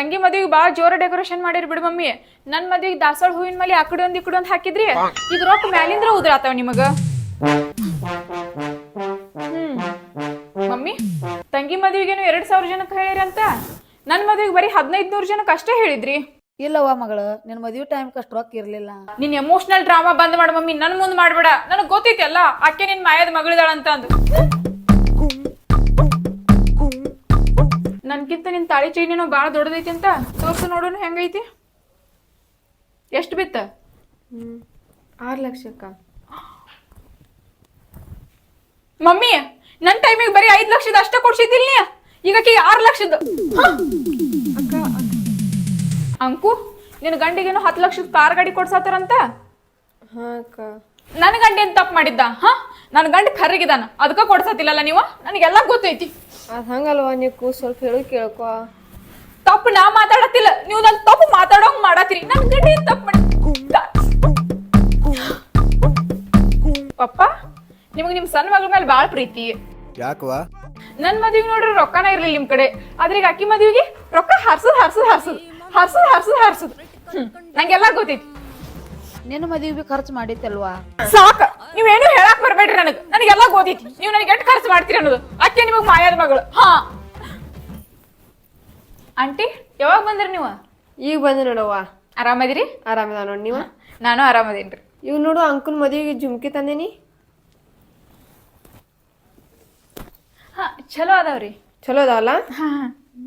ತಂಗಿ ಮದ್ವಿಗೆ ಬಾಳ ಜೋರ ಡೆಕೋರೇಷನ್ ಮಾಡಿರ್ ಬಿಡು ಮಮ್ಮಿ. ನನ್ ಮದ್ವಿಗೆ ದಾಸವಾಳ ಹೂವಿನ ಮೇಲೆ ಆ ಕಡೆ ಒಂದ್ ಈ ಕಡೆ ಒಂದ್ ಹಾಕಿದ್ರಿ, ಈಗ ರೊಕ್ಕ ಮ್ಯಾಲಿಂದ್ರ ಉದ್ರಾತಾವ ನಿಮಗ. ಮಮ್ಮಿ ತಂಗಿ ಮದ್ವಿಗೇನು 2000 ಜನಕ್ಕೆ ಹೇಳಿರಿ ಅಂತ, ನನ್ ಮದ್ವಿಗೆ ಬರೀ 1500 ಜನಕ್ಕೆ ಅಷ್ಟೇ ಹೇಳಿದ್ರಿ. ಇಲ್ಲವ್ವ ಮಗಳು, ನಿನ್ ಮದ್ವಿ ಟೈಮ್ ಕಷ್ಟ ರೊಕ್ಕ ಇರ್ಲಿಲ್ಲ. ನಿನ್ ಎಮೋಷನಲ್ ಡ್ರಾಮಾ ಬಂದ್ ಮಾಡ ಮಮ್ಮಿ, ನನ್ ಮುಂದ್ ಮಾಡ್ಬೇಡ. ನನಗ್ ಗೊತ್ತೈತಿ ಅಲ್ಲ ಆಕೆ ನಿನ್ ಮಾಯದ ಮಗಳಿದಾಳ ಅಂತ ಅಂದು. ನನ್ಕಿಂತ ನಿನ್ ತಾಳಿ ಚೈನೇನೋ ಬಾಳ ದೊಡ್ಡದೈತಿ ಅಂತ ತೋರ್ಸು ನೋಡೋಣ ಹೆಂಗೈತಿ. ಎಷ್ಟು ಬಿತ್ತ? 6 ಲಕ್ಷಕ್ಕ. ಮಮ್ಮಿ ನನ್ ಟೈಮಿಗೆ ಬರೀ 5 ಲಕ್ಷದ ಅಷ್ಟ ಕೊಡ್ಸಿದ್ದಿಲ್ ನೀ, ಈಗ 6 ಲಕ್ಷದ. ಅಂಕು ನಿನ್ ಗಂಡಿಗೇನು 10 ಲಕ್ಷದ ಕಾರ್ ಗಾಡಿ ಕೊಡ್ಸಾತಾರಂತ. ಹಾ ಅಕ್ಕ. ನನ್ ಗಂಡ ಏನ್ ತಪ್ಪು ಮಾಡಿದ್ದ? ನನ್ ಗಂಡ ಕರ್ರಿಗಿದಾನ, ಅದಕ್ಕ ಕೊಡ್ಸತಿಲ್ಲಲ್ಲ ನೀವು. ನನಗೆಲ್ಲ ಗೊತ್ತೈತಿ. ಅದ್ ಹಂಗಲ್ವಾ, ನೀವು ಸ್ವಲ್ಪ ಹೇಳು ಕೇಳ್ಕೊ. ತಪ್ಪು ನಾ ಮಾತಾಡತ್ತಿಲ್ಲ, ನೀವು ನನ್ ತಪ್ಪು ಮಾತಾಡೋಂಗ್ ಮಾಡತ್ತೀರಿ. ನನ್ ಗಂಡ ಏನ್ ತಪ್ಪು ಮಾಡಿ? ಪಪ್ಪ ನಿಮಗ್ ನಿಮ್ ಸಣ್ಣ ಮಗಳ ಮೇಲೆ ಬಾಳ ಪ್ರೀತಿ. ಯಾಕವಾ? ನನ್ ಮದ್ವಿಗೆ ನೋಡ್ರಿ ರೊಕ್ಕನ ಇರ್ಲಿಲ್ಲ ನಿಮ್ ಕಡೆ, ಆದ್ರೆ ಈಗ ಅಕ್ಕಿ ಮದ್ವಿಗೆ ರೊಕ್ಕ ಹಾರ್ಸುದ್. ನಂಗೆಲ್ಲ ಗೊತ್ತೈತಿ. ನಿನ್ನ ಮದ್ವಿಗೆ ಖರ್ಚು ಮಾಡಿತ್ತಲ್ವಾ? ಸಾಕ, ನೀವೇನು ಹೇಳಕ್ ಬರ್ಬೇಡ್ರಿ. ನನಗೆಲ್ಲ ಗೊತ್ತೈತಿ ನೀವು ನನಗೆ ಎಷ್ಟು ಖರ್ಚು ಮಾಡ್ತೀರಿ ಅನ್ನೋದು. ಅಕ್ಕಿ ನಿಮಗ್ ಮಾಯಾದ ಮಗಳು. ಆಂಟಿ ಯಾವಾಗ ಬಂದ್ರಿ ನೀವು? ಈಗ ಬಂದೆ ನೋಡವ್ವ. ಆರಾಮದಿರಿ? ಆರಾಮದ ನೋಡಿ ನೀವು? ನಾನು ಆರಾಮದೇನ್ರಿ. ಇವ್ ನೋಡು ಅಂಕಲ್ ಮದುವೆಗೆ ಜುಮ್ಕಿ ತಂದೇನಿ. ಚಲೋ ಅದಾವ್ರಿ. ಚಲೋ ಅದಾವಲ್ಲ?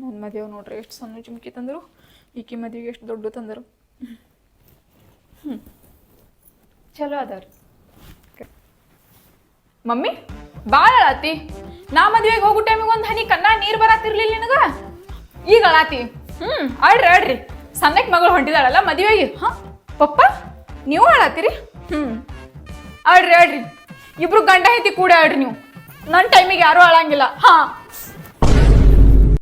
ನನ್ನ ಮದುವೆ ನೋಡ್ರಿ ಎಷ್ಟು ಸಣ್ಣ ಜುಮ್ಕಿ ತಂದರು, ಈಕಿ ಮದುವೆಗೆ ಎಷ್ಟು ದೊಡ್ಡ ತಂದರು. ಚಲೋ ಅದಾವ್ರಿ. ಮಮ್ಮಿ ಬಾಳ ಅಳಾತಿ. ನಾ ಮದ್ವೆಗೆ ಹೋಗೋ ಟೈಮಿಗೆ ಒಂದ್ ಹನಿ ಕಣ್ಣ ನೀರ್ ಬರಾತಿರ್ಲಿಲ್ಲ ನಿನಗ, ಈಗ ಅಳಾತಿ. ಆಡ್ರಿ ಸಣ್ಣಕ್ ಮಗಳು ಹೊಂಟಿದಾಳಲ್ಲ ಮದ್ವೆಗೆ. ಪಪ್ಪ ನೀವು ಅಳಾತಿರಿ? ಆಡ್ರಿ ಇಬ್ರು ಗಂಡ ಹೆಂಡತಿ ಕೂಡ ಆಡ್ರಿ ನೀವು. ನನ್ನ ಟೈಮಿಗೆ ಯಾರು ಅಳಂಗಿಲ್ಲ.